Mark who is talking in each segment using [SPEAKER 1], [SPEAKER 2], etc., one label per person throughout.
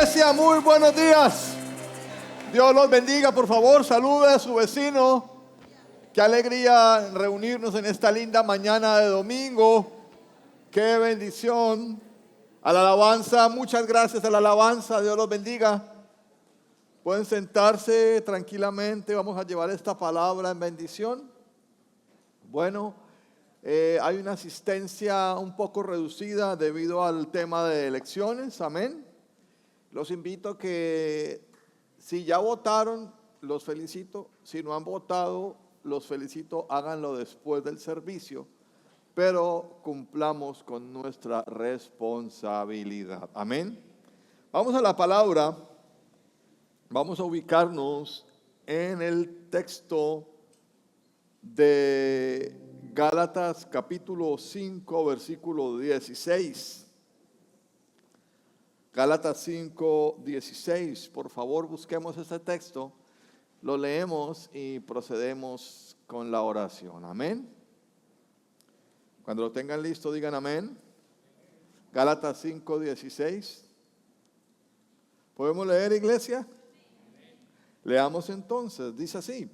[SPEAKER 1] Iglesia, muy buenos días. Dios los bendiga, por favor, salude a su vecino. Qué alegría reunirnos en esta linda mañana de domingo. Qué bendición. A la alabanza, muchas gracias a la alabanza. Dios los bendiga. Pueden sentarse tranquilamente. Vamos a llevar esta palabra en bendición. Bueno, hay una asistencia un poco reducida debido al tema de elecciones. Amén. Los invito a que si ya votaron, los felicito. Si no han votado, los felicito. Háganlo después del servicio, pero cumplamos con nuestra responsabilidad. Amén. Vamos a la palabra. Vamos a ubicarnos en el texto de Gálatas capítulo 5, versículo 16. Gálatas 5, 16. Por favor, busquemos este texto, lo leemos y procedemos con la oración. Amén. Cuando lo tengan listo, digan amén. Gálatas 5, 16. ¿Podemos leer, iglesia? Leamos entonces. Dice así: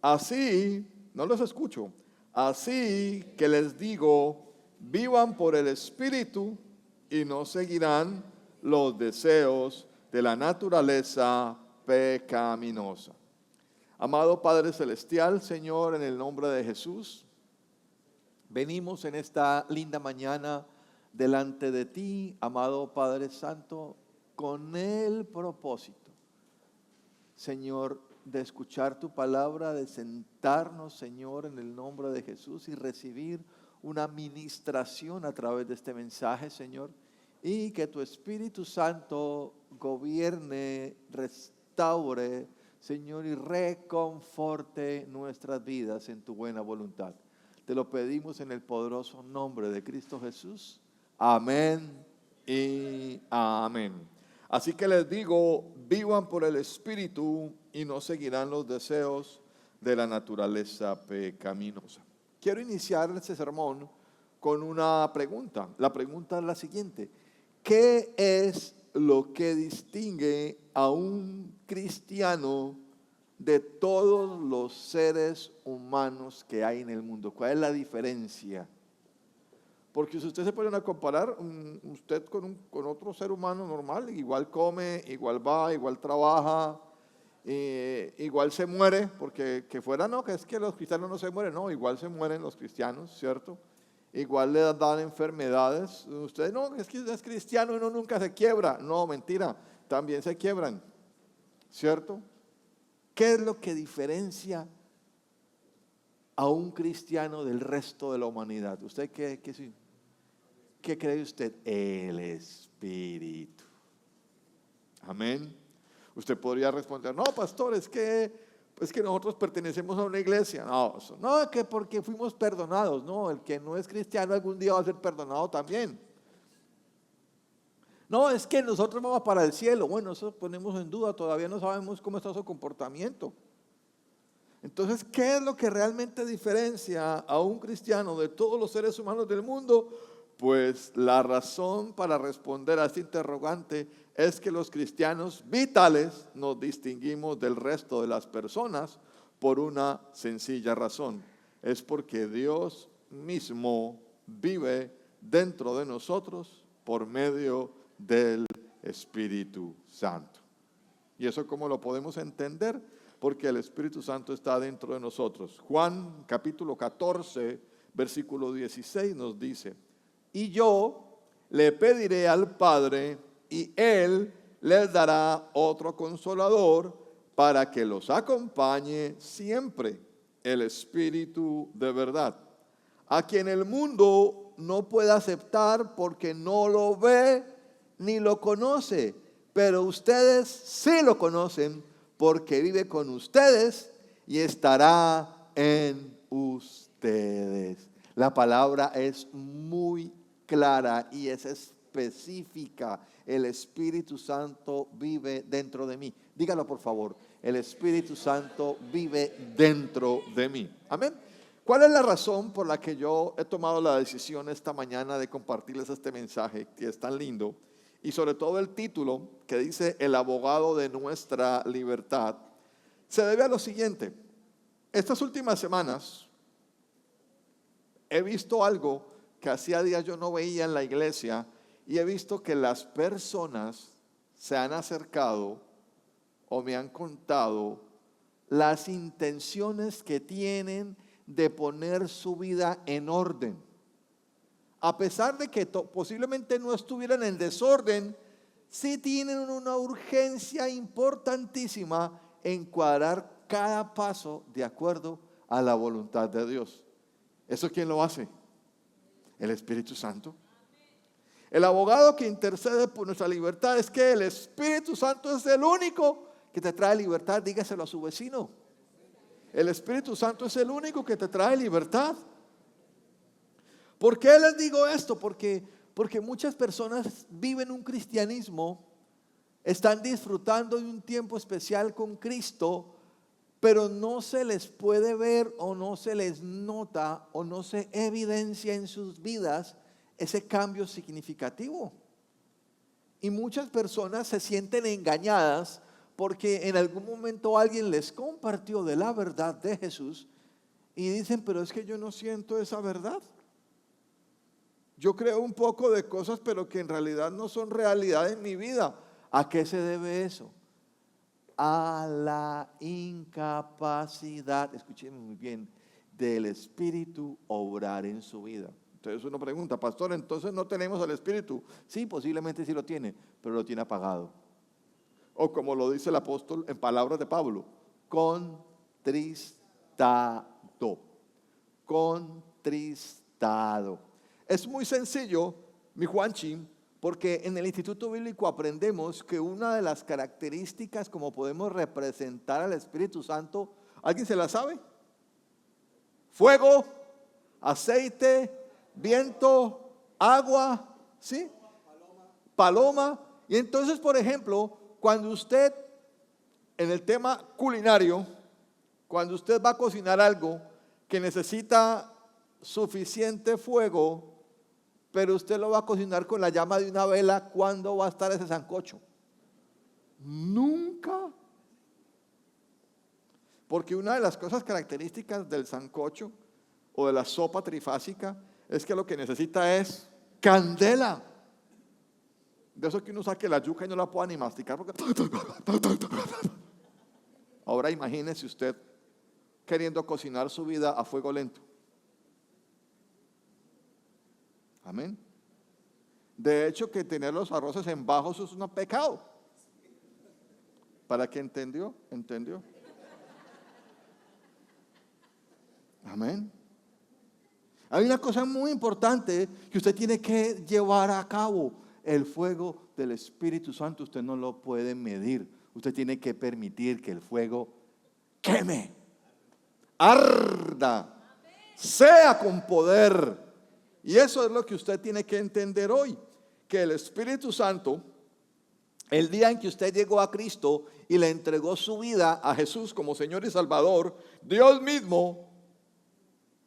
[SPEAKER 1] así, no los escucho. Así que les digo, vivan por el Espíritu y no seguirán los deseos de la naturaleza pecaminosa. Amado Padre Celestial, Señor, en el nombre de Jesús, venimos en esta linda mañana delante de ti, amado Padre Santo, con el propósito, Señor, de escuchar tu palabra, de sentarnos, Señor, en el nombre de Jesús y recibir una ministración a través de este mensaje, Señor, y que tu Espíritu Santo gobierne, restaure, Señor, y reconforte nuestras vidas en tu buena voluntad. Te lo pedimos en el poderoso nombre de Cristo Jesús. Amén y amén. Así que les digo, vivan por el Espíritu y no seguirán los deseos de la naturaleza pecaminosa. Quiero iniciar este sermón con una pregunta. La pregunta es la siguiente: ¿qué es lo que distingue a un cristiano de todos los seres humanos que hay en el mundo? ¿Cuál es la diferencia? Porque si usted se pone a comparar usted con otro ser humano normal, igual come, igual va, igual trabaja, igual se muere, porque que fuera no, que es que los cristianos no se mueren, no, igual se mueren los cristianos, ¿cierto? Igual le dan enfermedades. Usted no, es que es cristiano y no nunca se quiebra. No, mentira, también se quiebran, ¿cierto? ¿Qué es lo que diferencia a un cristiano del resto de la humanidad? ¿Usted qué cree usted? El Espíritu. Amén. Usted podría responder: no, pastor, es que nosotros pertenecemos a una iglesia. No, que porque fuimos perdonados. No, el que no es cristiano algún día va a ser perdonado también. No, es que nosotros vamos para el cielo. Bueno, eso ponemos en duda, todavía no sabemos cómo está su comportamiento. Entonces, ¿qué es lo que realmente diferencia a un cristiano de todos los seres humanos del mundo? Pues la razón para responder a este interrogante es que los cristianos vitales nos distinguimos del resto de las personas por una sencilla razón. Es porque Dios mismo vive dentro de nosotros por medio del Espíritu Santo. ¿Y eso cómo lo podemos entender? Porque el Espíritu Santo está dentro de nosotros. Juan capítulo 14, versículo 16 nos dice: y yo le pediré al Padre, y Él les dará otro consolador para que los acompañe siempre, el Espíritu de verdad, a quien el mundo no puede aceptar porque no lo ve ni lo conoce, pero ustedes sí lo conocen porque vive con ustedes y estará en ustedes. La palabra es muy clara y es específica. El Espíritu Santo vive dentro de mí. Dígalo, por favor: el Espíritu Santo vive dentro de mí. Amén. ¿Cuál es la razón por la que yo he tomado la decisión esta mañana de compartirles este mensaje que es tan lindo? y sobre todo el título que dice el abogado de nuestra libertad, se debe a lo siguiente. Estas últimas semanas he visto algo que hacía días yo no veía en la iglesia, y he visto que las personas se han acercado o me han contado las intenciones que tienen de poner su vida en orden. A pesar de que posiblemente no estuvieran en desorden, sí tienen una urgencia importantísima en cuadrar cada paso de acuerdo a la voluntad de Dios. ¿Eso quién lo hace? El Espíritu Santo. El abogado que intercede por nuestra libertad, es que el Espíritu Santo es el único que te trae libertad. Dígaselo a su vecino. El Espíritu Santo es el único que te trae libertad. ¿Por qué les digo esto? Porque muchas personas viven un cristianismo, están disfrutando de un tiempo especial con Cristo, pero no se les puede ver o no se les nota o no se evidencia en sus vidas ese cambio significativo. Y muchas personas se sienten engañadas porque en algún momento alguien les compartió de la verdad de Jesús y dicen, pero es que yo no siento esa verdad. Yo creo un poco de cosas, pero que en realidad no son realidad en mi vida. ¿A qué se debe eso? A la incapacidad, escúcheme muy bien, del Espíritu obrar en su vida. Entonces uno pregunta, pastor, entonces no tenemos al Espíritu. Sí, posiblemente sí lo tiene, pero lo tiene apagado. O como lo dice el apóstol en palabras de Pablo, contristado. Contristado. Es muy sencillo, mi Juanchi, porque en el Instituto Bíblico aprendemos que una de las características como podemos representar al Espíritu Santo, ¿alguien se la sabe? Fuego, aceite, viento, agua, ¿sí? Paloma. Y entonces, por ejemplo, cuando usted, en el tema culinario, cuando usted va a cocinar algo que necesita suficiente fuego, pero usted lo va a cocinar con la llama de una vela, ¿cuándo va a estar ese sancocho? Nunca. Porque una de las cosas características del sancocho o de la sopa trifásica es que lo que necesita es candela. De eso que uno saque la yuca y no la pueda ni masticar porque... Ahora imagínese usted queriendo cocinar su vida a fuego lento. Amén. De hecho, que tener los arroces en bajos es un pecado. ¿Para qué entendió? ¿Entendió? Amén. Hay una cosa muy importante que usted tiene que llevar a cabo. El fuego del Espíritu Santo usted no lo puede medir. Usted tiene que permitir que el fuego queme, arda, sea con poder. Y eso es lo que usted tiene que entender hoy, que el Espíritu Santo, el día en que usted llegó a Cristo y le entregó su vida a Jesús como Señor y Salvador, Dios mismo,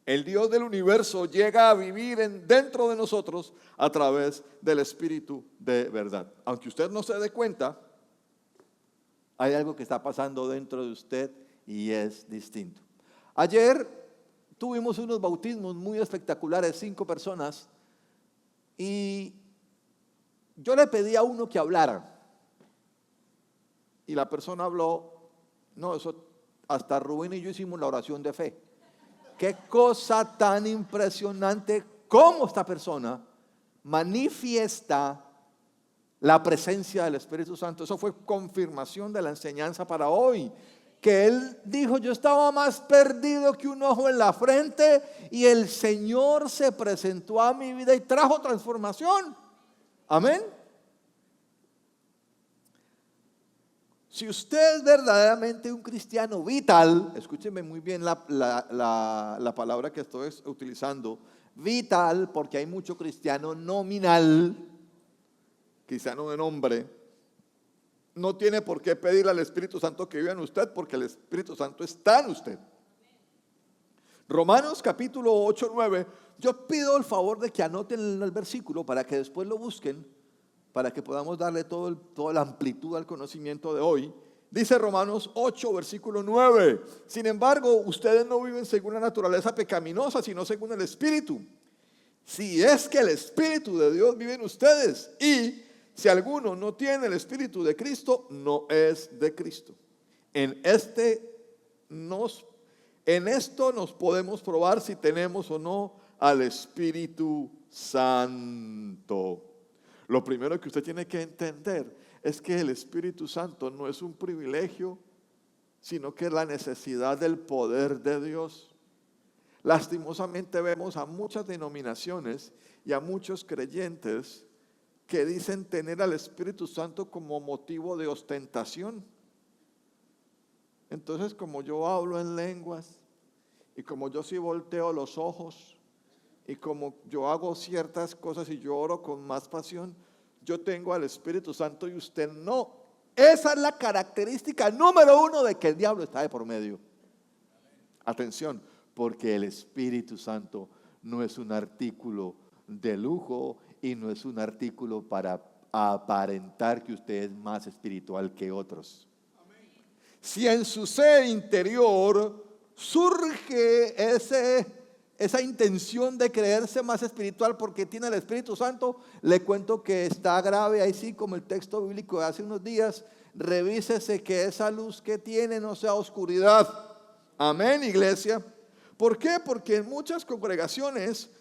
[SPEAKER 1] el Dios del universo, llega a vivir dentro de nosotros a través del Espíritu de verdad. Aunque usted no se dé cuenta, hay algo que está pasando dentro de usted y es distinto. Ayer tuvimos unos bautismos muy espectaculares, 5 personas, y yo le pedí a uno que hablara, y la persona habló. No, eso hasta Rubén y yo hicimos la oración de fe. Qué cosa tan impresionante cómo esta persona manifiesta la presencia del Espíritu Santo. Eso fue confirmación de la enseñanza para hoy. Que él dijo, yo estaba más perdido que un ojo en la frente y el Señor se presentó a mi vida y trajo transformación. Amén. Si usted es verdaderamente un cristiano vital, escúcheme muy bien la palabra que estoy utilizando, vital, porque hay mucho cristiano nominal, cristiano de nombre. No tiene por qué pedirle al Espíritu Santo que viva en usted, porque el Espíritu Santo está en usted. Romanos capítulo 8, 9. Yo pido el favor de que anoten el versículo para que después lo busquen. para que podamos darle toda la amplitud al conocimiento de hoy. Dice Romanos 8, versículo 9. Sin embargo, ustedes no viven según la naturaleza pecaminosa, sino según el Espíritu. Si es que el Espíritu de Dios vive en ustedes, y si alguno no tiene el Espíritu de Cristo, no es de Cristo. En esto nos podemos probar si tenemos o no al Espíritu Santo. Lo primero que usted tiene que entender es que el Espíritu Santo no es un privilegio, sino que es la necesidad del poder de Dios. Lastimosamente vemos a muchas denominaciones y a muchos creyentes que dicen tener al Espíritu Santo como motivo de ostentación. Entonces, como yo hablo en lenguas, y como yo sí volteo los ojos, y como yo hago ciertas cosas y yo oro con más pasión, yo tengo al Espíritu Santo y usted no. Esa es la característica número 1 de que el diablo está de por medio. Atención, porque el Espíritu Santo no es un artículo de lujo y no es un artículo para aparentar que usted es más espiritual que otros. Si en su ser interior surge esa intención de creerse más espiritual porque tiene el Espíritu Santo, le cuento que está grave, ahí sí, como el texto bíblico de hace unos días. Revísese que esa luz que tiene no sea oscuridad. Amén, iglesia. ¿Por qué? Porque en muchas congregaciones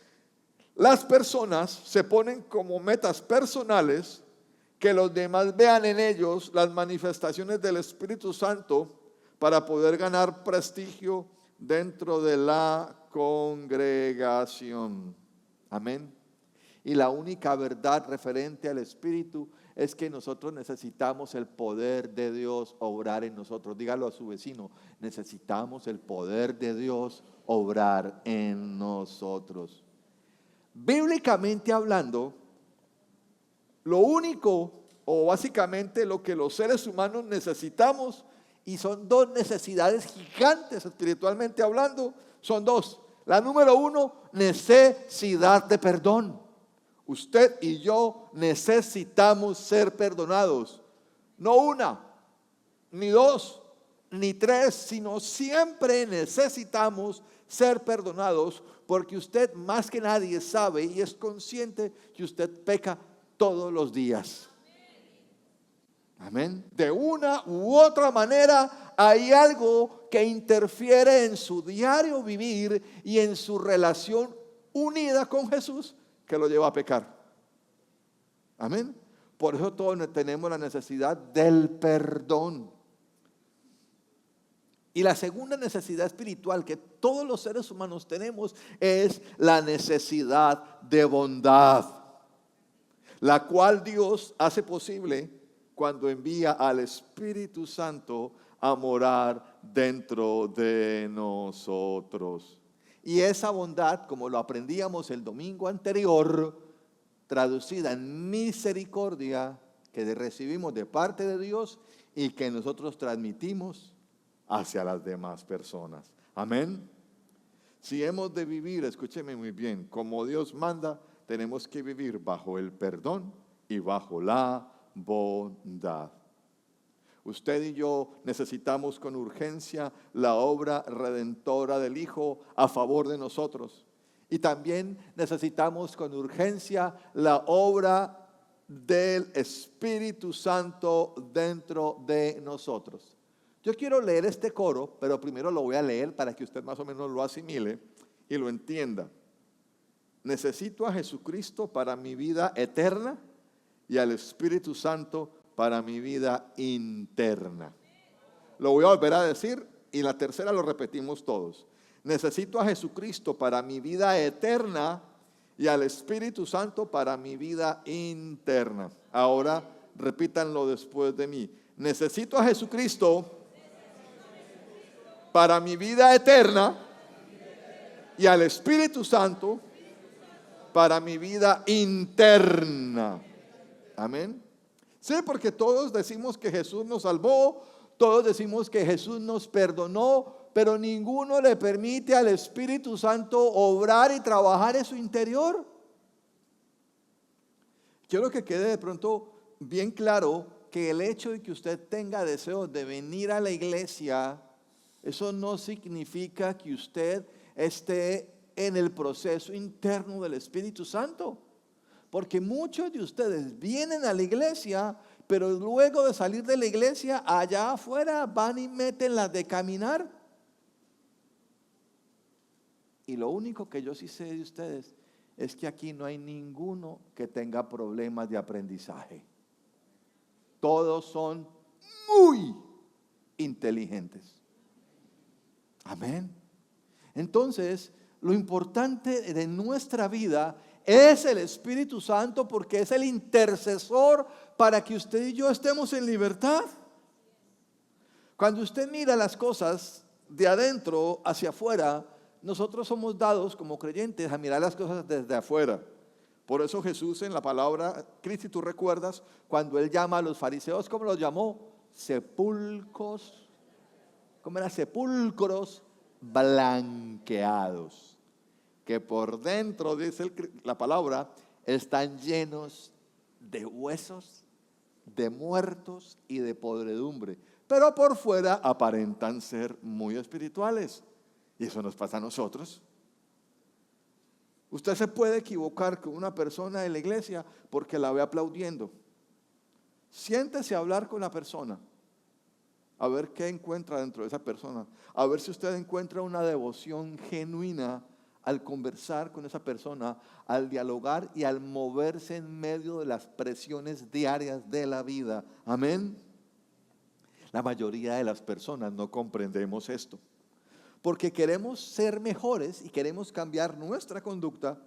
[SPEAKER 1] las personas se ponen como metas personales que los demás vean en ellos las manifestaciones del Espíritu Santo para poder ganar prestigio dentro de la congregación. Amén. Y la única verdad referente al Espíritu es que nosotros necesitamos el poder de Dios obrar en nosotros. Dígalo a su vecino: necesitamos el poder de Dios obrar en nosotros. Bíblicamente hablando, lo único o básicamente lo que los seres humanos necesitamos, y son dos necesidades gigantes espiritualmente hablando, son dos. La número 1, necesidad de perdón. Usted y yo necesitamos ser perdonados. No una, ni dos, ni tres, sino siempre necesitamos ser perdonados, porque usted más que nadie sabe y es consciente que usted peca todos los días. Amén. De una u otra manera hay algo que interfiere en su diario vivir y en su relación unida con Jesús que lo lleva a pecar. Amén. Por eso todos tenemos la necesidad del perdón. Y la segunda necesidad espiritual que todos los seres humanos tenemos es la necesidad de bondad, la cual Dios hace posible cuando envía al Espíritu Santo a morar dentro de nosotros. Y esa bondad, como lo aprendíamos el domingo anterior, traducida en misericordia, que recibimos de parte de Dios y que nosotros transmitimos hacia las demás personas. Amén. Si hemos de vivir, escúcheme muy bien, como Dios manda, tenemos que vivir bajo el perdón y bajo la bondad. Usted y yo necesitamos con urgencia la obra redentora del Hijo a favor de nosotros. Y también necesitamos con urgencia la obra del Espíritu Santo dentro de nosotros. Yo quiero leer este coro, pero primero lo voy a leer para que usted más o menos lo asimile y lo entienda. Necesito a Jesucristo para mi vida eterna y al Espíritu Santo para mi vida interna. Lo voy a volver a decir y la tercera lo repetimos todos. Necesito a Jesucristo para mi vida eterna y al Espíritu Santo para mi vida interna. Ahora repítanlo después de mí. Necesito a Jesucristo para mi vida eterna y al Espíritu Santo para mi vida interna. Amén. Sí, porque todos decimos que Jesús nos salvó, todos decimos que Jesús nos perdonó, pero ninguno le permite al Espíritu Santo obrar y trabajar en su interior. quiero que quede de pronto bien claro que el hecho de que usted tenga deseo de venir a la iglesia, eso no significa que usted esté en el proceso interno del Espíritu Santo. Porque muchos de ustedes vienen a la iglesia, pero luego de salir de la iglesia, allá afuera van y meten las de caminar. Y lo único que yo sí sé de ustedes es que aquí no hay ninguno que tenga problemas de aprendizaje. Todos son muy inteligentes. Amén. Entonces, lo importante de nuestra vida es el Espíritu Santo, porque es el intercesor para que usted y yo estemos en libertad. Cuando usted mira las cosas de adentro hacia afuera, nosotros somos dados como creyentes a mirar las cosas desde afuera. Por eso Jesús en la palabra, Cristo, tú recuerdas cuando Él llama a los fariseos, ¿cómo los llamó? Sepulcros. ¿Cómo era? Sepulcros blanqueados. Que por dentro, dice la palabra, están llenos de huesos, de muertos y de podredumbre. Pero por fuera aparentan ser muy espirituales. Y eso nos pasa a nosotros. Usted se puede equivocar con una persona en la iglesia porque la ve aplaudiendo. Siéntese a hablar con la persona, a ver qué encuentra dentro de esa persona, a ver si usted encuentra una devoción genuina al conversar con esa persona, al dialogar y al moverse en medio de las presiones diarias de la vida. Amén. La mayoría de las personas no comprendemos esto, porque queremos ser mejores y queremos cambiar nuestra conducta,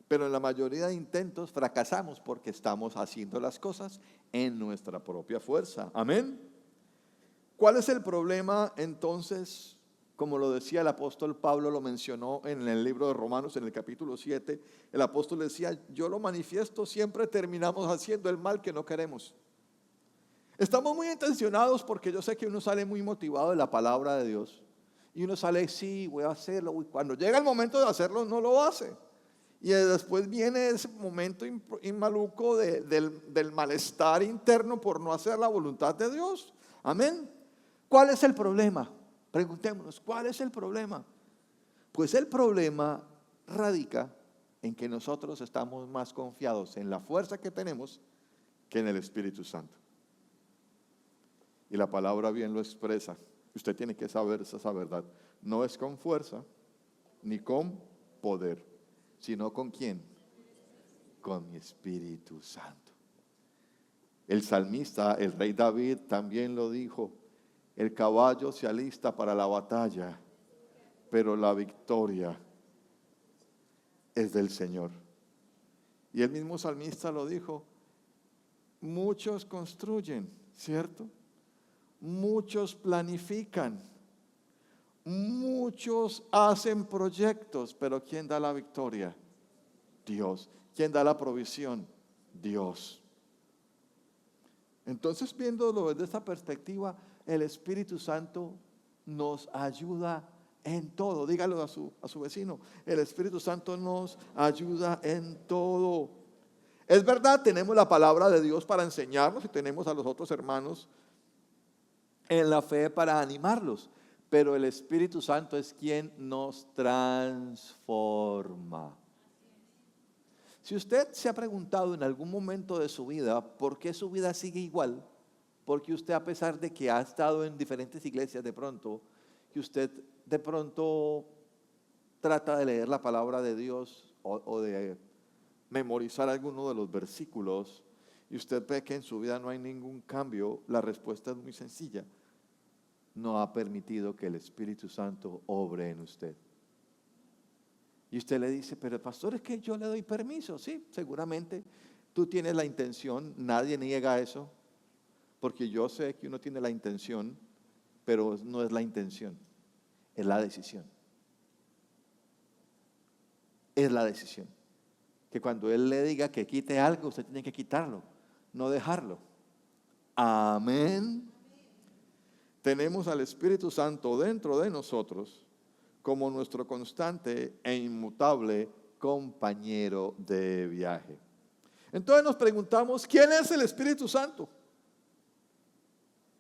[SPEAKER 1] pero en la mayoría de intentos fracasamos porque estamos haciendo las cosas en nuestra propia fuerza. Amén. ¿Cuál es el problema entonces? Como lo decía el apóstol Pablo, lo mencionó en el libro de Romanos, en el capítulo 7, el apóstol decía, yo lo manifiesto, siempre terminamos haciendo el mal que no queremos. Estamos muy intencionados porque yo sé que uno sale muy motivado de la palabra de Dios. Y uno sale, sí, voy a hacerlo. Y cuando llega el momento de hacerlo, no lo hace. Y después viene ese momento maluco del malestar interno por no hacer la voluntad de Dios. Amén. ¿Cuál es el problema? Preguntémonos, ¿cuál es el problema? Pues el problema radica en que nosotros estamos más confiados en la fuerza que tenemos que en el Espíritu Santo. Y la palabra bien lo expresa. Usted tiene que saber esa verdad. No es con fuerza ni con poder, sino con ¿quién? Con mi Espíritu Santo. El salmista, el rey David también lo dijo. El caballo se alista para la batalla, pero la victoria es del Señor. Y el mismo salmista lo dijo. Muchos construyen, ¿cierto? Muchos planifican, muchos hacen proyectos, pero ¿quién da la victoria? Dios. ¿Quién da la provisión? Dios. Entonces, viéndolo desde esta perspectiva, el Espíritu Santo nos ayuda en todo. Dígalo a su vecino, el Espíritu Santo nos ayuda en todo. Es verdad, tenemos la palabra de Dios para enseñarnos y tenemos a los otros hermanos en la fe para animarlos, pero el Espíritu Santo es quien nos transforma. Si usted se ha preguntado en algún momento de su vida por qué su vida sigue igual, porque usted, a pesar de que ha estado en diferentes iglesias, de pronto trata de leer la palabra de Dios o de memorizar alguno de los versículos y usted ve que en su vida no hay ningún cambio, la respuesta es muy sencilla. No ha permitido que el Espíritu Santo obre en usted. Y usted le dice, pero pastor, es que yo le doy permiso. Sí, seguramente tú tienes la intención, nadie niega eso, porque yo sé que uno tiene la intención, pero no es la intención, es la decisión. Es la decisión. Que cuando Él le diga que quite algo, usted tiene que quitarlo, no dejarlo. Amén. Tenemos al Espíritu Santo dentro de nosotros como nuestro constante e inmutable compañero de viaje. Entonces nos preguntamos, ¿quién es el Espíritu Santo?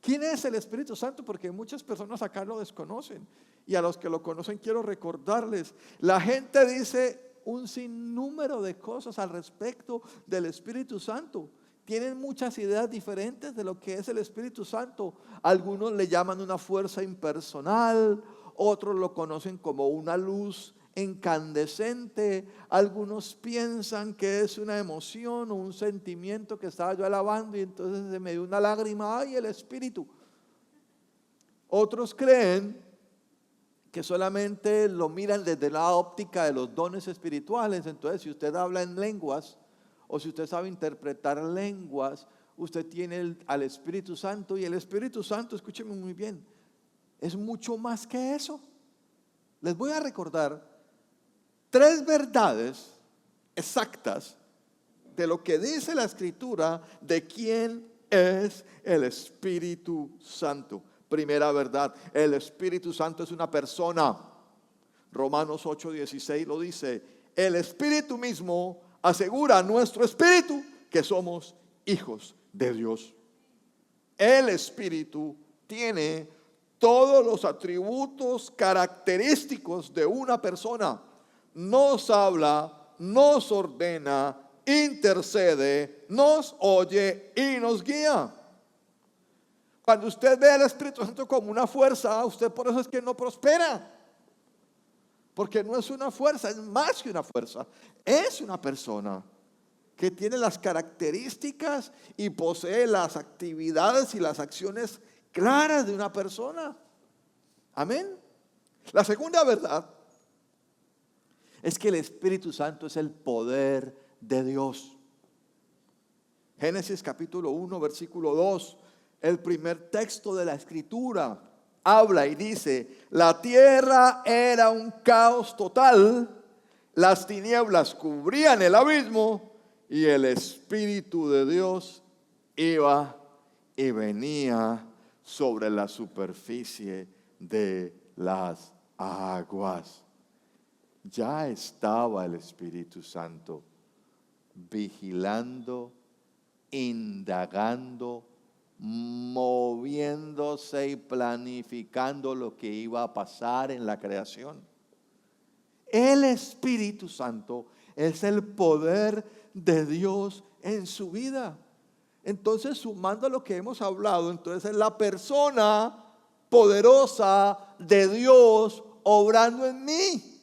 [SPEAKER 1] ¿Quién es el Espíritu Santo? Porque muchas personas acá lo desconocen. Y a los que lo conocen quiero recordarles. La gente dice un sinnúmero de cosas al respecto del Espíritu Santo. Tienen muchas ideas diferentes de lo que es el Espíritu Santo. Algunos le llaman una fuerza impersonal, otros lo conocen como una luz incandescente. Algunos piensan que es una emoción o un sentimiento que estaba yo alabando y entonces se me dio una lágrima, ¡ay, el Espíritu! Otros creen que solamente lo miran desde la óptica de los dones espirituales. Entonces, si usted habla en lenguas o si usted sabe interpretar lenguas, usted tiene al Espíritu Santo. Y el Espíritu Santo, escúcheme muy bien, es mucho más que eso. Les voy a recordar 3 verdades exactas de lo que dice la Escritura de quién es el Espíritu Santo. Primera verdad, el Espíritu Santo es una persona. Romanos 8:16 lo dice. El Espíritu mismo asegura a nuestro espíritu que somos hijos de Dios. El Espíritu tiene todos los atributos característicos de una persona. Nos habla, nos ordena, intercede, nos oye y nos guía. Cuando usted ve al Espíritu Santo como una fuerza, usted por eso es que no prospera. Porque no es una fuerza, es más que una fuerza. Es una persona que tiene las características y posee las actividades y las acciones claras de una persona. Amén. La segunda verdad es que el Espíritu Santo es el poder de Dios. Génesis capítulo 1, versículo 2, el primer texto de la Escritura, habla y dice: la tierra era un caos total, las tinieblas cubrían el abismo y el Espíritu de Dios iba y venía sobre la superficie de las aguas. Ya estaba el Espíritu Santo vigilando, indagando, moviéndose y planificando lo que iba a pasar en la creación. El Espíritu Santo es el poder de Dios en su vida. Entonces, sumando lo que hemos hablado, entonces es la persona poderosa de Dios obrando en mí.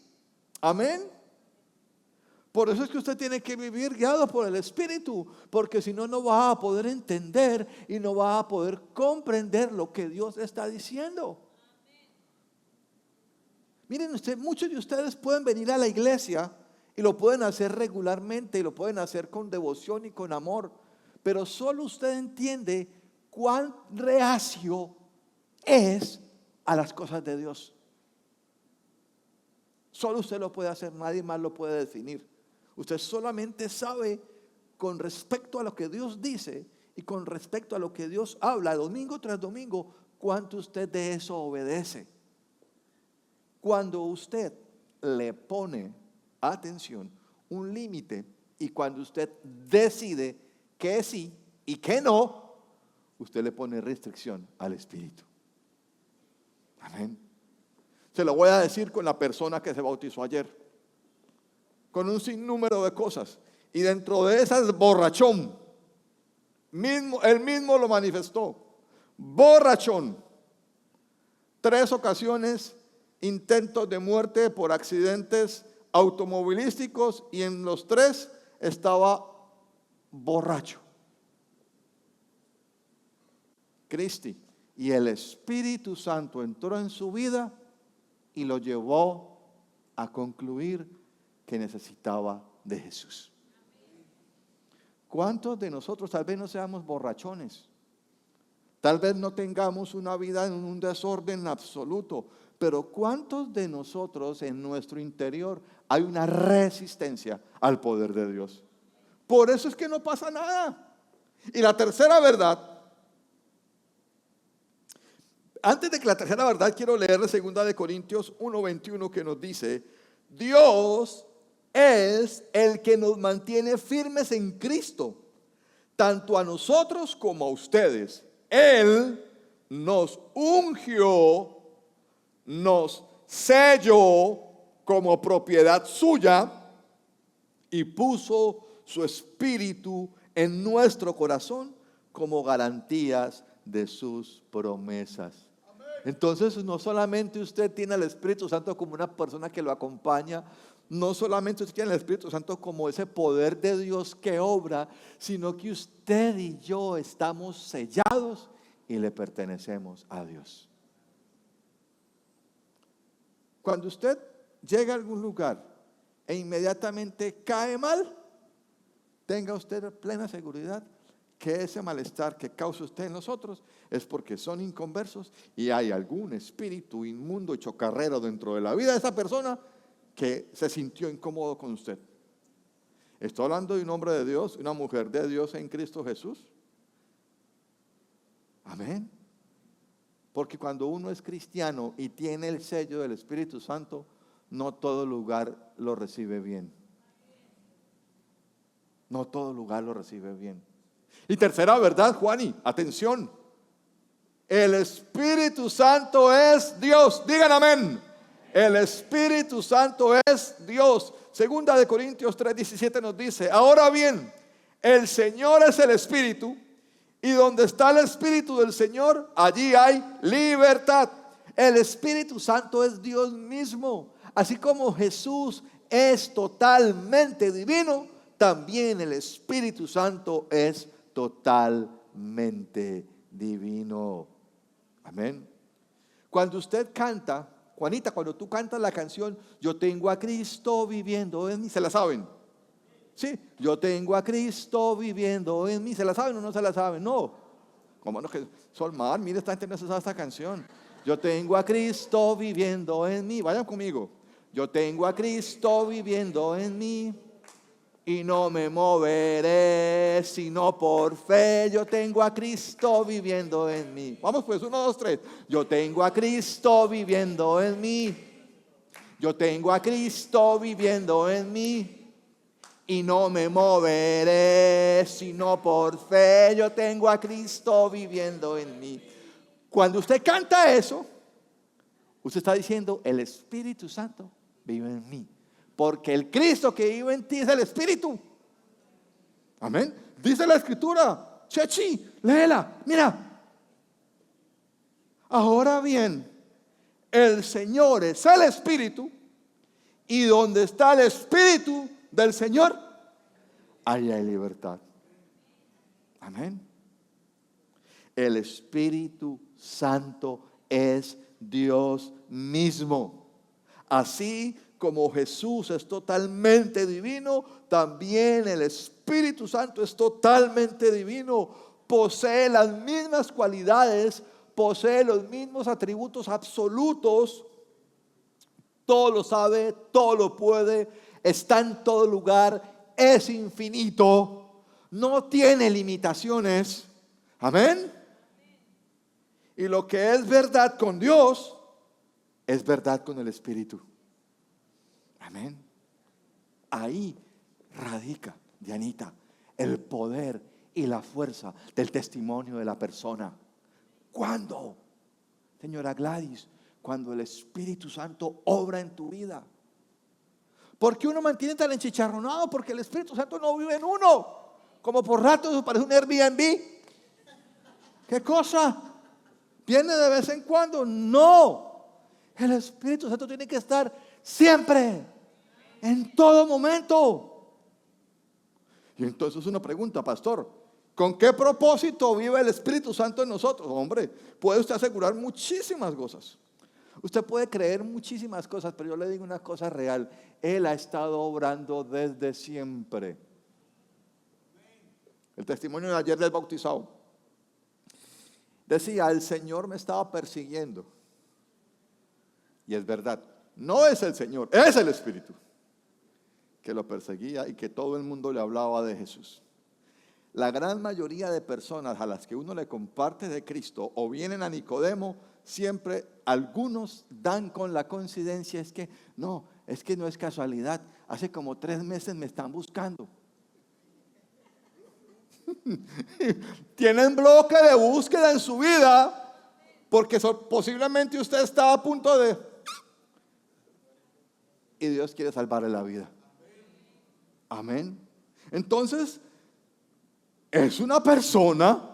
[SPEAKER 1] Amén. Por eso es que usted tiene que vivir guiado por el Espíritu, porque si no, no va a poder entender y no va a poder comprender lo que Dios está diciendo. Miren usted, muchos de ustedes pueden venir a la iglesia y lo pueden hacer regularmente y lo pueden hacer con devoción y con amor, pero solo usted entiende cuán reacio es a las cosas de Dios. Solo usted lo puede hacer, nadie más lo puede definir. Usted solamente sabe con respecto a lo que Dios dice y con respecto a lo que Dios habla domingo tras domingo, cuánto usted de eso obedece. Cuando usted le pone atención, un límite, y cuando usted decide que sí y que no, usted le pone restricción al Espíritu. Amén. Se lo voy a decir con la persona que se bautizó ayer, con un sinnúmero de cosas, y dentro de esas borrachón, él mismo lo manifestó, borrachón, 3 ocasiones intentos de muerte por accidentes automovilísticos, y en los 3 estaba borracho. Cristi, y el Espíritu Santo entró en su vida y lo llevó a concluir que necesitaba de Jesús. ¿Cuántos de nosotros tal vez no seamos borrachones? Tal vez no tengamos una vida en un desorden absoluto, pero ¿cuántos de nosotros en nuestro interior hay una resistencia al poder de Dios? Por eso es que no pasa nada. Y la tercera verdad, antes de que la tercera verdad, quiero leer de 2 Corintios 1:21 que nos dice: Dios es el que nos mantiene firmes en Cristo, tanto a nosotros como a ustedes. Él nos ungió, nos selló como propiedad suya y puso su espíritu en nuestro corazón como garantías de sus promesas. Entonces, no solamente usted tiene al Espíritu Santo como una persona que lo acompaña, no solamente usted tiene al Espíritu Santo como ese poder de Dios que obra, sino que usted y yo estamos sellados y le pertenecemos a Dios. Cuando usted llega a algún lugar e inmediatamente cae mal, tenga usted plena seguridad que ese malestar que causa usted en nosotros es porque son inconversos y hay algún espíritu inmundo y chocarrero dentro de la vida de esa persona que se sintió incómodo con usted. Estoy hablando de un hombre de Dios, una mujer de Dios en Cristo Jesús. Amén. Porque cuando uno es cristiano y tiene el sello del Espíritu Santo, no todo lugar lo recibe bien. No todo lugar lo recibe bien. Y tercera verdad, Juani, atención. El Espíritu Santo es Dios. Digan amén. El Espíritu Santo es Dios. Segunda de Corintios 3:17 nos dice: ahora bien, el Señor es el Espíritu, y donde está el Espíritu del Señor, allí hay libertad. El Espíritu Santo es Dios mismo. Así como Jesús es totalmente divino, también el Espíritu Santo es totalmente divino. Amén. Cuando usted canta, Juanita, cuando tú cantas la canción Yo tengo a Cristo viviendo en mí, ¿se la saben? Sí, yo tengo a Cristo viviendo en mí. ¿Se la saben o no se la saben? No. Como no, que Solmar, mire, esta gente no se sabe esta canción. Yo tengo a Cristo viviendo en mí. Vayan conmigo. Yo tengo a Cristo viviendo en mí y no me moveré sino por fe. Yo tengo a Cristo viviendo en mí. Vamos pues, 1, 2, 3. Yo tengo a Cristo viviendo en mí. Yo tengo a Cristo viviendo en mí y no me moveré sino por fe. Yo tengo a Cristo viviendo en mí. Cuando usted canta eso, usted está diciendo: el Espíritu Santo vive en mí, porque el Cristo que vive en ti es el Espíritu. Amén. Dice la Escritura, Chechi, léela, mira. Ahora bien, el Señor es el Espíritu, y donde está el Espíritu del Señor, ahí hay libertad. Amén. El Espíritu Santo es Dios mismo. Así como Jesús es totalmente divino, también el Espíritu Santo es totalmente divino. Posee las mismas cualidades, posee los mismos atributos absolutos. Todo lo sabe, todo lo puede, está en todo lugar, es infinito, no tiene limitaciones. Amén. Y lo que es verdad con Dios es verdad con el Espíritu. Amén. Ahí radica, Dianita, el poder y la fuerza del testimonio de la persona. ¿Cuándo? Señora Gladys, cuando el Espíritu Santo obra en tu vida. ¿Por qué uno mantiene tan enchicharronado? Porque el Espíritu Santo no vive en uno. Como por ratos parece un Airbnb. ¿Qué cosa? ¿Viene de vez en cuando? No. El Espíritu Santo tiene que estar siempre, en todo momento. Y entonces uno pregunta: pastor, ¿con qué propósito vive el Espíritu Santo en nosotros? Hombre, puede usted asegurar muchísimas cosas. Usted puede creer muchísimas cosas, pero yo le digo una cosa real: Él ha estado obrando desde siempre. El testimonio de ayer del bautizado decía: el Señor me estaba persiguiendo. Y es verdad, no es el Señor, es el Espíritu que lo perseguía y que todo el mundo le hablaba de Jesús. La gran mayoría de personas a las que uno le comparte de Cristo o vienen a Nicodemo, siempre algunos dan con la coincidencia: es que no es casualidad. hace como 3 meses me están buscando. Tienen bloque de búsqueda en su vida porque posiblemente usted está a punto de... Y Dios quiere salvarle la vida. Amén. Entonces, es una persona,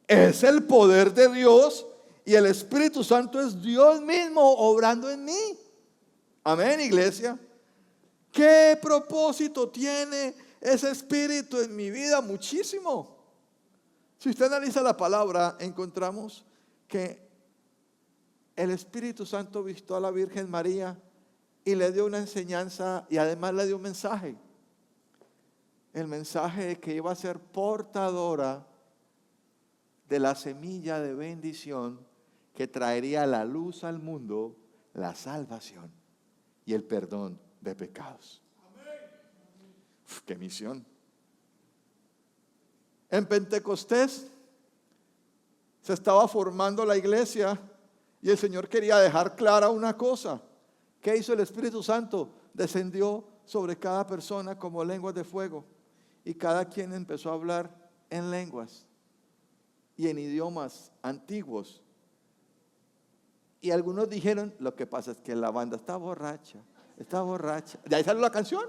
[SPEAKER 1] es el poder de Dios y el Espíritu Santo es Dios mismo obrando en mí. Amén, iglesia. ¿Qué propósito tiene ese Espíritu en mi vida? Muchísimo. Si usted analiza la palabra, encontramos que el Espíritu Santo visitó a la Virgen María y le dio una enseñanza y además le dio un mensaje. El mensaje de que iba a ser portadora de la semilla de bendición que traería la luz al mundo, la salvación y el perdón de pecados. ¡Qué misión! En Pentecostés se estaba formando la iglesia y el Señor quería dejar clara una cosa. ¿Qué hizo el Espíritu Santo? Descendió sobre cada persona como lenguas de fuego y cada quien empezó a hablar en lenguas y en idiomas antiguos. Y algunos dijeron, lo que pasa es que la banda está borracha. De ahí salió la canción.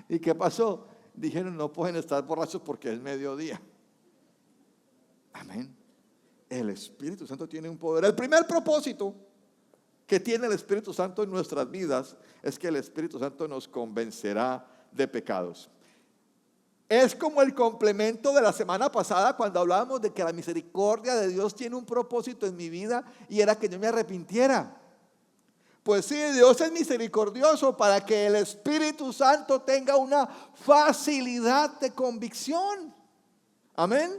[SPEAKER 1] ¿Y qué pasó? Dijeron, no pueden estar borrachos porque es mediodía. Amén. El Espíritu Santo tiene un poder. El primer propósito que tiene el Espíritu Santo en nuestras vidas es que el Espíritu Santo nos convencerá de pecados. Es como el complemento de la semana pasada cuando hablábamos de que la misericordia de Dios tiene un propósito en mi vida y era que yo me arrepintiera. Pues sí, Dios es misericordioso para que el Espíritu Santo tenga una facilidad de convicción. Amén.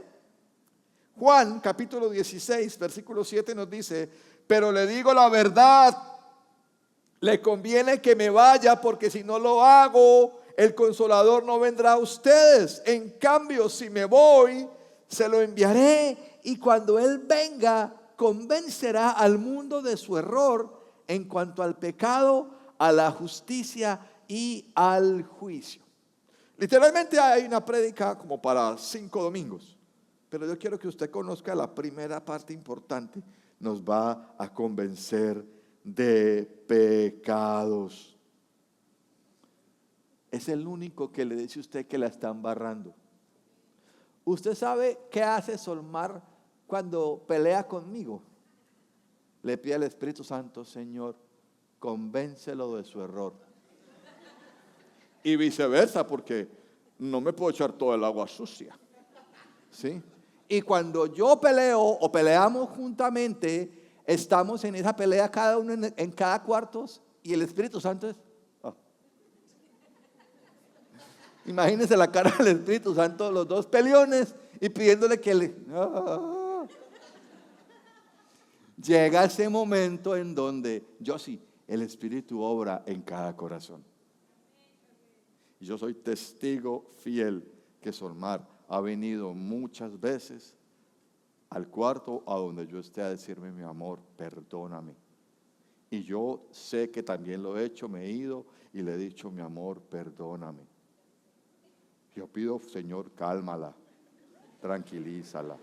[SPEAKER 1] Juan capítulo 16 versículo 7 nos dice: pero le digo la verdad, le conviene que me vaya porque si no lo hago, el Consolador no vendrá a ustedes. En cambio, si me voy, se lo enviaré y cuando Él venga, convencerá al mundo de su error en cuanto al pecado, a la justicia y al juicio. Literalmente hay una prédica como para 5 domingos, pero yo quiero que usted conozca la primera parte importante. Nos va a convencer de pecados. Es el único que le dice a usted que la está embarrando. ¿Usted sabe qué hace Solmar cuando pelea conmigo? Le pide al Espíritu Santo: Señor, convéncelo de su error. Y viceversa, porque no me puedo echar todo el agua sucia. ¿Sí? Y cuando yo peleo o peleamos juntamente, estamos en esa pelea cada uno en cada cuarto y el Espíritu Santo es... Imagínense la cara del Espíritu Santo, los dos peleones y pidiéndole que le... Llega ese momento en donde el Espíritu obra en cada corazón. Y yo soy testigo fiel que Solmar ha venido muchas veces al cuarto a donde yo esté a decirme: mi amor, perdóname. Y yo sé que también lo he hecho, me he ido y le he dicho: mi amor, perdóname. Yo pido: Señor, cálmala, tranquilízala.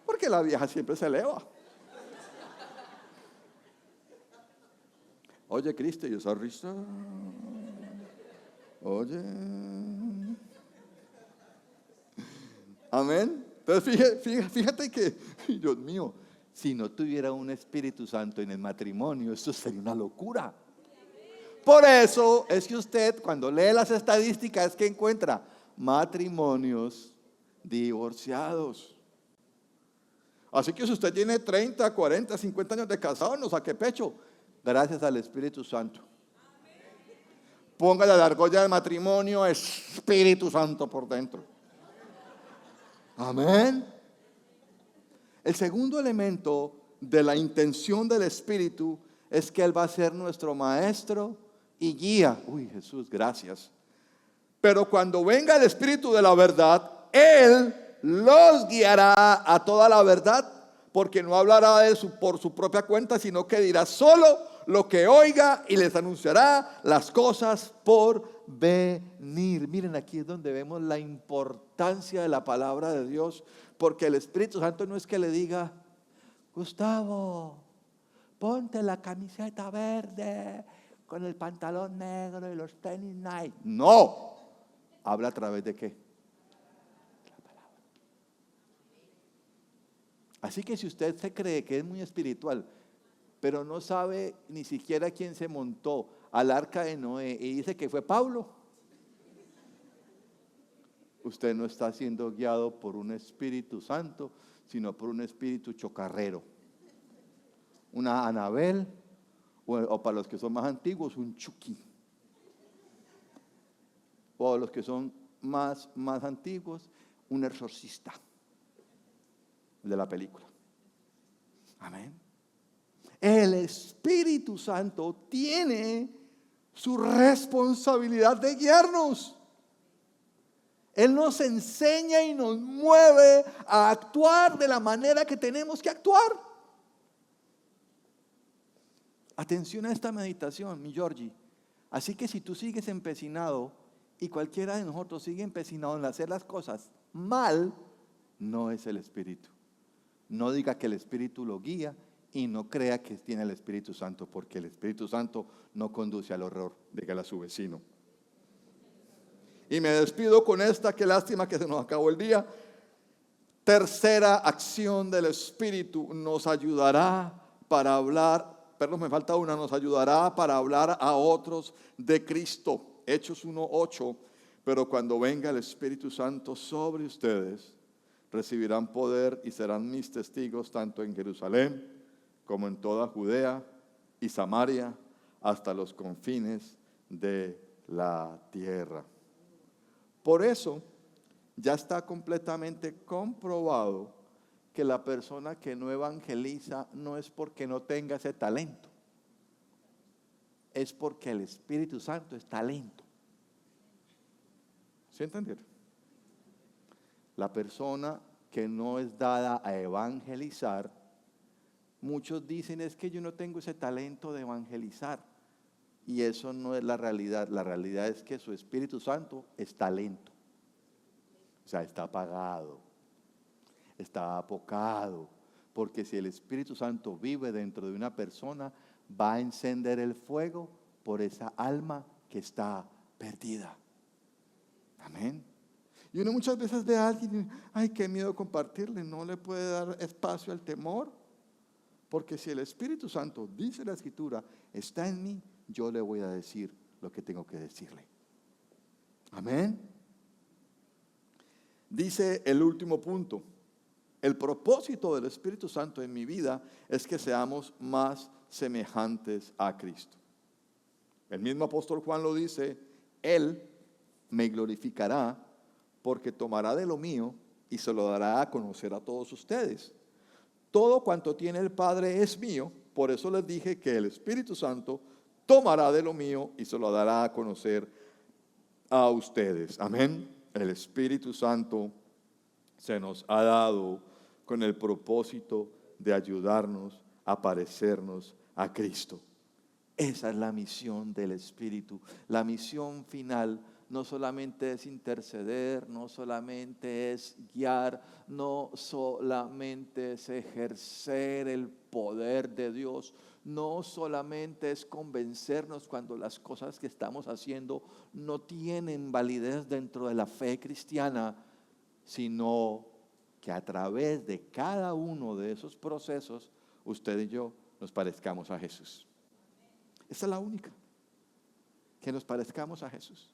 [SPEAKER 1] Porque la vieja siempre se eleva. Oye, Cristo, y esa risa. Oye. Amén. Entonces fíjate que, Dios mío, si no tuviera un Espíritu Santo en el matrimonio, esto sería una locura. Por eso es que usted, cuando lee las estadísticas, que encuentra matrimonios divorciados. Así que si usted tiene 30, 40, 50 años de casado, no saque pecho. Gracias al Espíritu Santo. Póngale la argolla del matrimonio Espíritu Santo por dentro. Amén. El segundo elemento de la intención del Espíritu es que Él va a ser nuestro maestro y guía. Uy, Jesús, gracias. Pero cuando venga el Espíritu de la verdad, Él los guiará a toda la verdad, porque no hablará por su propia cuenta, sino que dirá solo lo que oiga y les anunciará las cosas por venir. Miren, aquí es donde vemos la importancia de la palabra de Dios, porque el Espíritu Santo no es que le diga: Gustavo, ponte la camiseta verde con el pantalón negro y los tenis Nike. No, habla a través de qué. Así que si usted se cree que es muy espiritual, pero no sabe ni siquiera quién se montó al arca de Noé y dice que fue Pablo, usted no está siendo guiado por un Espíritu Santo, sino por un espíritu chocarrero. Una Anabel, o para los que son más antiguos, un Chucky. O los que son más antiguos, un exorcista de la película. Amén. El Espíritu Santo tiene su responsabilidad de guiarnos. Él nos enseña y nos mueve a actuar de la manera que tenemos que actuar. Atención a esta meditación, mi Georgie. Así que si tú sigues empecinado y cualquiera de nosotros sigue empecinado en hacer las cosas mal, no es el Espíritu. No diga que el Espíritu lo guía y no crea que tiene el Espíritu Santo, porque el Espíritu Santo no conduce al horror. Dígale a su vecino. Y me despido con esta, qué lástima que se nos acabó el día. Tercera acción del Espíritu: nos ayudará para hablar, perdón, me falta una, nos ayudará para hablar a otros de Cristo. Hechos 1:8, pero cuando venga el Espíritu Santo sobre ustedes, recibirán poder y serán mis testigos tanto en Jerusalén como en toda Judea y Samaria, hasta los confines de la tierra. Por eso ya está completamente comprobado que la persona que no evangeliza no es porque no tenga ese talento, es porque el Espíritu Santo es talento. ¿Sí entendieron? La persona que no es dada a evangelizar, muchos dicen: es que yo no tengo ese talento de evangelizar. Y eso no es la realidad. La realidad es que su Espíritu Santo es talento. O sea, está apagado, está apocado. Porque si el Espíritu Santo vive dentro de una persona, va a encender el fuego por esa alma que está perdida. Amén. Y uno muchas veces ve a alguien: ay, qué miedo compartirle. No le puede dar espacio al temor, porque si el Espíritu Santo, dice la Escritura, está en mí, yo le voy a decir lo que tengo que decirle. Amén. Dice el último punto: el propósito del Espíritu Santo en mi vida es que seamos más semejantes a Cristo. El mismo apóstol Juan lo dice: Él me glorificará, porque tomará de lo mío y se lo dará a conocer a todos ustedes. Todo cuanto tiene el Padre es mío, por eso les dije que el Espíritu Santo tomará de lo mío y se lo dará a conocer a ustedes. Amén. El Espíritu Santo se nos ha dado con el propósito de ayudarnos a parecernos a Cristo. Esa es la misión del Espíritu. La misión final no solamente es interceder, no solamente es guiar, no solamente es ejercer el poder de Dios, no solamente es convencernos cuando las cosas que estamos haciendo no tienen validez dentro de la fe cristiana, sino que a través de cada uno de esos procesos, usted y yo nos parezcamos a Jesús. Esa es la única, que nos parezcamos a Jesús.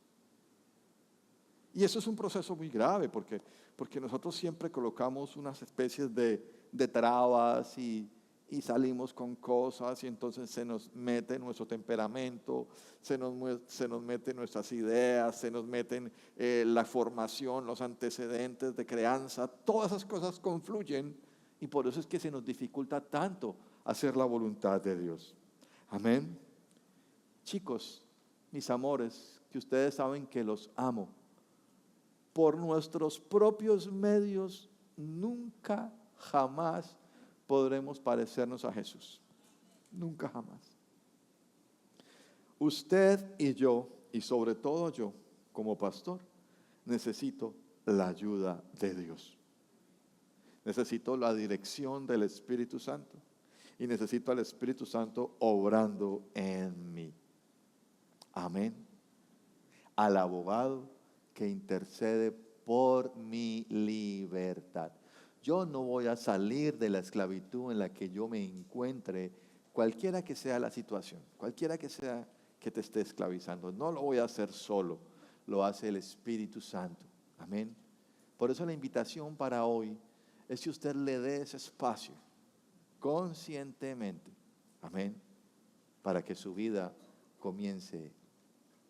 [SPEAKER 1] Y eso es un proceso muy grave, porque nosotros siempre colocamos unas especies de trabas y salimos con cosas, y entonces se nos mete nuestro temperamento, se nos meten nuestras ideas, se nos meten la formación, los antecedentes de crianza. Todas esas cosas confluyen, y por eso es que se nos dificulta tanto hacer la voluntad de Dios. Amén. Chicos, mis amores, que ustedes saben que los amo, por nuestros propios medios nunca jamás podremos parecernos a Jesús. Nunca jamás. usted y yo, y sobre todo yo, como pastor, necesito la ayuda de Dios. Necesito la dirección del Espíritu Santo. Y necesito al Espíritu Santo obrando en mí. Amén. Al abogado que intercede por mi libertad. Yo no voy a salir de la esclavitud en la que yo me encuentre, cualquiera que sea la situación, cualquiera que sea que te esté esclavizando. No lo voy a hacer solo, lo hace el Espíritu Santo. Amén. Por eso la invitación para hoy es que usted le dé ese espacio conscientemente, amén, para que su vida comience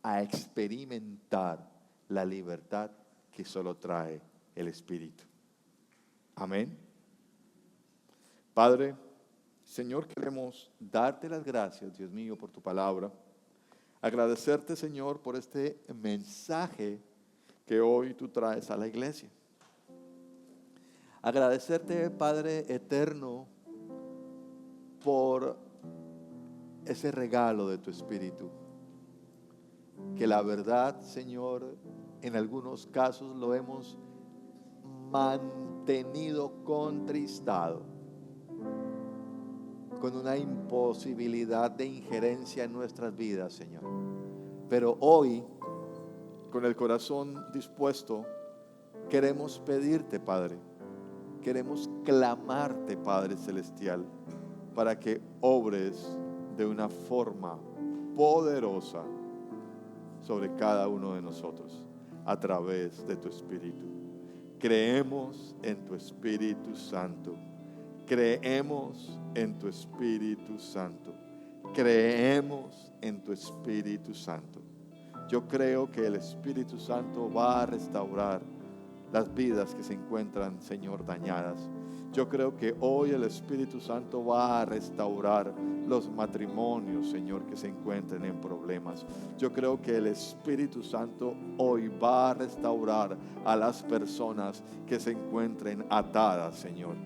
[SPEAKER 1] a experimentar la libertad que solo trae el Espíritu. Amén. Padre, Señor, queremos darte las gracias, Dios mío, por tu palabra. Agradecerte, Señor, por este mensaje que hoy tú traes a la iglesia. Agradecerte, Padre eterno, por ese regalo de tu Espíritu. Que la verdad, Señor, en algunos casos lo hemos mantenido contristado, con una imposibilidad de injerencia en nuestras vidas, Señor. Pero hoy, con el corazón dispuesto, queremos pedirte, Padre, queremos clamarte, Padre Celestial, para que obres de una forma poderosa sobre cada uno de nosotros a través de tu Espíritu. Creemos en tu Espíritu Santo. Creemos en tu Espíritu Santo. Creemos en tu Espíritu Santo. Yo creo que el Espíritu Santo va a restaurar las vidas que se encuentran, Señor, dañadas. Yo creo que hoy el Espíritu Santo va a restaurar los matrimonios, Señor, que se encuentren en problemas. Yo creo que el Espíritu Santo hoy va a restaurar a las personas que se encuentren atadas, Señor,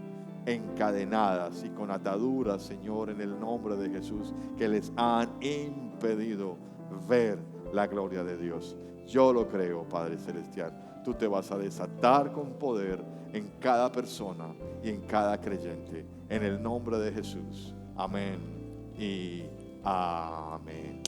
[SPEAKER 1] encadenadas y con ataduras, Señor, en el nombre de Jesús, que les han impedido ver la gloria de Dios. Yo lo creo, Padre Celestial. Tú te vas a desatar con poder en cada persona y en cada creyente. En el nombre de Jesús. Amén y amén.